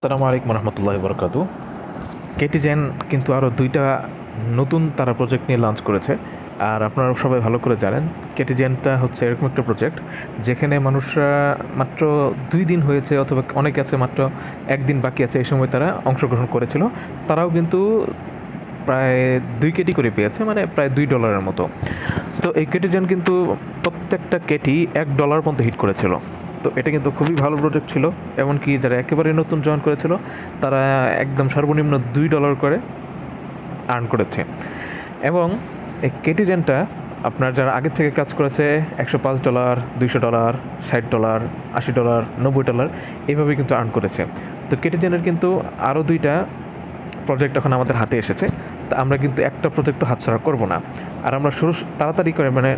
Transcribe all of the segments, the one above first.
আসসালামু আলাইকুম রহমতুল্লাহি বরকাতু। কেটিজেন কিন্তু আরও ২টা নতুন তারা প্রজেক্ট নিয়ে লঞ্চ করেছে। আর আপনারা সবাই ভালো করে জানেন কেটিজেনটা হচ্ছে এরকম একটা প্রজেক্ট যেখানে মানুষরা মাত্র ২ দিন হয়েছে অথবা অনেকে আছে মাত্র ১ দিন বাকি আছে এই সময় তারা অংশগ্রহণ করেছিল। তারাও কিন্তু প্রায় ২ কেটি করে পেয়েছে, মানে প্রায় $২ মতো। তো এই কেটিজেন কিন্তু প্রত্যেকটা কেটি $১ পর্যন্ত হিট করেছিল। তো এটা কিন্তু খুবই ভালো প্রজেক্ট ছিল। এমনকি যারা একেবারে নতুন জয়েন করেছিল তারা একদম সর্বনিম্ন $২ করে আর্ন করেছে। এবং এই কেটিজেনটা আপনার যারা আগের থেকে কাজ করেছে $১০৫, $২০০, $৬০, $৮০, $৯০ এইভাবে কিন্তু আর্ন করেছে। তো কেটিজেনের কিন্তু আরও ২টা প্রজেক্ট এখন আমাদের হাতে এসেছে। তা আমরা কিন্তু একটা প্রজেক্টও হাতছাড়া করব না। আর আমরা তাড়াতাড়ি করে, মানে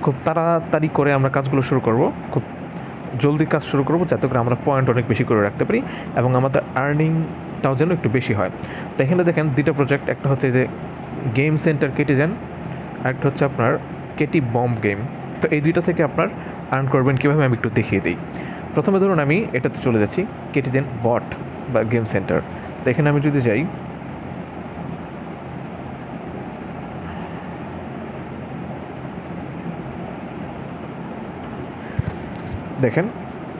খুব তাড়াতাড়ি করে আমরা কাজগুলো শুরু করব, খুব জলদি কাজ শুরু করব, যাতে করে আমরা পয়েন্ট অনেক বেশি করে রাখতে পারি এবং আমাদের আর্নিংটাও যেন একটু বেশি হয়। তো এখানে দেখেন 2টা প্রজেক্ট, একটা হচ্ছে যে গেম সেন্টার কেটিজেন, আরেকটা হচ্ছে আপনার কেটি বম্ব গেম। তো এই 2টা থেকে আপনার আর্ন করবেন কীভাবে আমি একটু দেখিয়ে দিই। প্রথমে ধরুন আমি এটাতে চলে যাচ্ছি, কেটিজেন বট বা গেম সেন্টার। তো এখানে আমি যদি যাই, দেখেন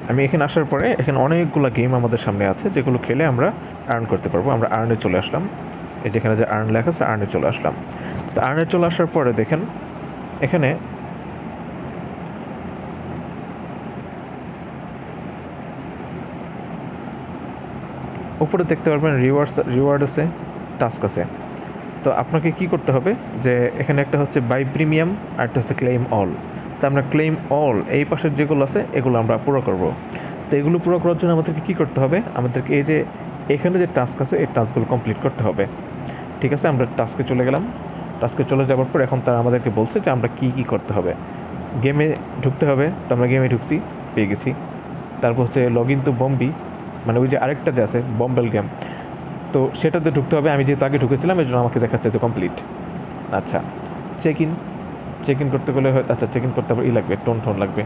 আমি এখানে আসার পরে এখানে অনেকগুলো গেম আমাদের সামনে আছে যেগুলো খেলে আমরা আর্ন করতে পারবো। আমরা আর্নে চলে আসলাম, এই যেখানে যে আর্ন লেখা আছে আর্নে চলে আসলাম। তো আর্নে চলে আসার পরে দেখেন এখানে উপরে দেখতে পারবেন রিওয়ার্ড আছে, টাস্ক আছে। তো আপনাকে কি করতে হবে যে এখানে একটা হচ্ছে বাই প্রিমিয়াম আর একটা হচ্ছে ক্লেম অল। তো আমরা ক্লেম অল এই পাশের যেগুলো আছে এগুলো আমরা পুরো করব। তো এগুলো পুরো করার জন্য আমাদেরকে কী করতে হবে, আমাদেরকে এই যে এখানে যে টাস্ক আছে এই টাস্কগুলো কমপ্লিট করতে হবে। ঠিক আছে, আমরা টাস্কে চলে গেলাম। টাস্কে চলে যাওয়ার পর এখন তারা আমাদেরকে বলছে যে আমরা কী কী করতে হবে। গেমে ঢুকতে হবে, তো আমরা গেমে ঢুকছি, পেয়ে গেছি। তারপর হচ্ছে লগ ইন টু বম্বি, মানে ওই যে আরেকটা যে আছে বম্বেল গেম, তো সেটাতে ঢুকতে হবে। আমি যেহেতু আগে ঢুকেছিলাম এই জন্য আমাকে দেখাচ্ছে যে কমপ্লিট। আচ্ছা, চেক ইন করতে গেলে হয়, আচ্ছা চেক ইন করতে হবে, লাগবে টোন লাগবে।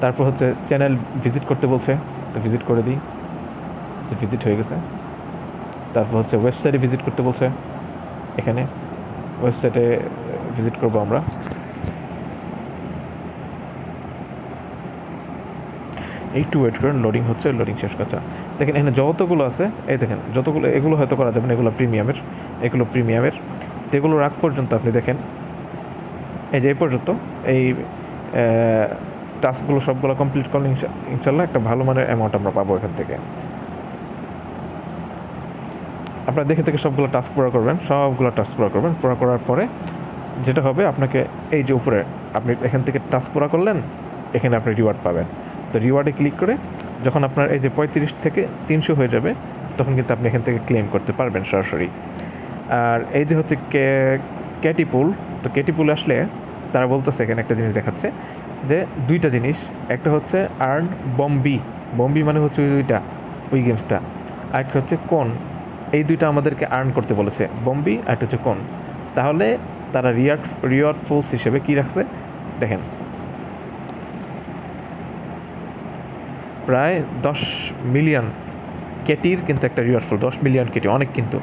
তারপর হচ্ছে চ্যানেল ভিজিট করতে বলছে, তো ভিজিট করে দিই, যে ভিজিট হয়ে গেছে। তারপর হচ্ছে ওয়েবসাইটে ভিজিট করতে বলছে, এখানে ওয়েবসাইটে ভিজিট করবো আমরা। একটু ওয়েট করেন, লোডিং হচ্ছে, লোডিং শেষ কথা। দেখেন এখানে যতগুলো আছে, এই দেখেন যতগুলো, এগুলো হয়তো করা যাবে না, এগুলো প্রিমিয়ামের। তো এগুলো রাখ পর্যন্ত আপনি দেখেন এই যে এই পর্যন্ত এই টাস্কগুলো সবগুলো কমপ্লিট করলে ইনশাল্লাহ একটা ভালো মানের অ্যামাউন্ট আমরা পাবো এখান থেকে। আপনারা দেখে থেকে সবগুলো টাস্ক পুরো করবেন, পুরো করার পরে যেটা হবে আপনাকে এই যে উপরে আপনি এখান থেকে টাস্ক পুরো করলেন, এখানে আপনি রিওয়ার্ড পাবেন। তো রিওয়ার্ডে ক্লিক করে যখন আপনার এই যে 35 থেকে 300 হয়ে যাবে তখন কিন্তু আপনি এখান থেকে ক্লেম করতে পারবেন সরাসরি। আর এই যে হচ্ছে ক্যাটিপুল, তো ক্যাটিপুল আসলে তারা বলতেছে এখানে একটা জিনিস দেখাচ্ছে যে 2টা জিনিস, একটা হচ্ছে আর্ন বম্বি মানে হচ্ছে ওই গেমসটা, আরেকটা হচ্ছে কোন। এই 2টা আমাদেরকে আর্ন করতে বলেছে, বম্বি আর একটা হচ্ছে কোন। তাহলে তারা রিওয়ার্ড ফুলস হিসেবে কী রাখছে দেখেন, প্রায় 10 মিলিয়ন কেটির কিন্তু একটা রিওয়ার্ডস পুল, 10 মিলিয়ন কেটি অনেক, কিন্তু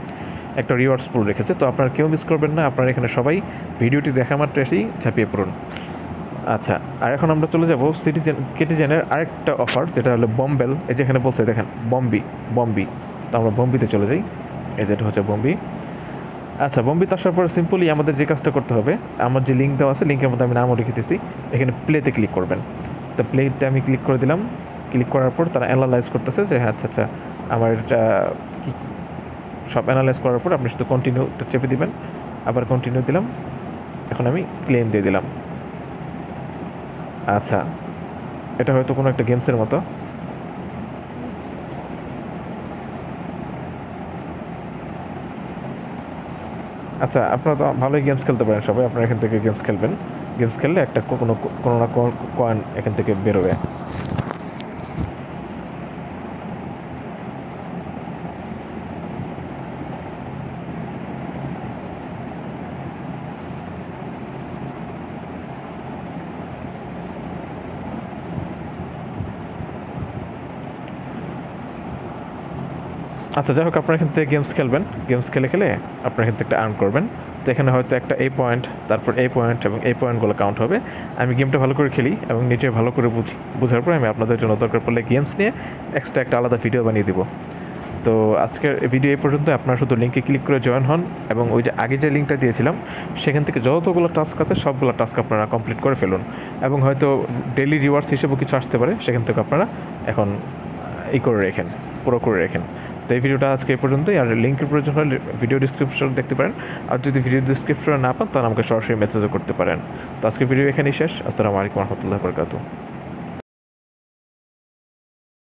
একটা রিওয়ার্ডস পুল রেখেছে। তো আপনারা কেউ মিস করবেন না, আপনারা এখানে সবাই ভিডিওটি দেখা মাত্র এসেই ঝাঁপিয়ে পড়ুন। আচ্ছা, আর এখন আমরা চলে যাব কেটিজেনের আরেকটা অফার, যেটা হলো বম্বেল। এই যেখানে বলছে দেখেন বম্বি, তো আমরা বম্বিতে চলে যাই। এই যেটা হচ্ছে বম্বি। আচ্ছা, বম্বিতে আসার পর সিম্পলি আমাদের যে কাজটা করতে হবে, আমার যে লিঙ্ক দেওয়া আছে লিঙ্কের মধ্যে আমি নামও রেখে দিচ্ছি, এখানে প্লেতে ক্লিক করবেন। তো প্লেতে আমি ক্লিক করে দিলাম। ক্লিক করার পর তারা অ্যানালাইজ করতেছে যে হ্যাঁ আচ্ছা আমার এটা কি, সব অ্যানালাইজ করার পর আপনি শুধু কন্টিনিউতে চেপে দিবেন, আবার কন্টিনিউ দিলাম। এখন আমি ক্লেম দিয়ে দিলাম। আচ্ছা, এটা হয়তো কোনো একটা গেমসের মতো। আচ্ছা, আপনারা তো ভালোই গেমস খেলতে পারেন সবাই, আপনারা এখান থেকে গেমস খেলবেন। গেমস খেললে একটা কোনো না কয়েন এখান থেকে বেরোবে। আচ্ছা, যাই হোক, আপনার এখান থেকে গেমস খেলবেন, গেমস খেলে খেলে আপনার এখান থেকে একটা আর্ন করবেন। তো এখানে হয়তো একটা এই পয়েন্ট, তারপর এই পয়েন্ট এবং এই পয়েন্টগুলো কাউন্ট হবে। আমি গেমটা ভালো করে খেলি এবং নিজে ভালো করে বোঝার পরে আমি আপনাদের জন্য দরকার পড়লে গেমস নিয়ে এক্সট্রা একটা আলাদা ভিডিও বানিয়ে দিব। তো আজকের ভিডিও এই পর্যন্ত। আপনারা শুধু লিঙ্কে ক্লিক করে জয়েন হন এবং ওই যে আগে যে লিঙ্কটা দিয়েছিলাম সেখান থেকে যতগুলো টাস্ক আছে সবগুলো টাস্ক আপনারা কমপ্লিট করে ফেলুন, এবং হয়তো ডেইলি রিওয়ার্ডস হিসেবেও কিছু আসতে পারে, সেখান থেকে আপনারা এখন করে রেখেন, পুরো করে রেখেন। তো এই ভিডিওটা আজকে এই পর্যন্তই। আর লিঙ্কের প্রয়োজন হলে ভিডিও ডিসক্রিপশন দেখতে পারেন, আর যদি ভিডিও ডিসক্রিপশনে না পান তাহলে আমাকে সরাসরি মেসেজও করতে পারেন। তো আজকে ভিডিও এখানেই শেষ। আসসালামু আলাইকুম রহমতুল্লাহ বরকাতুহু।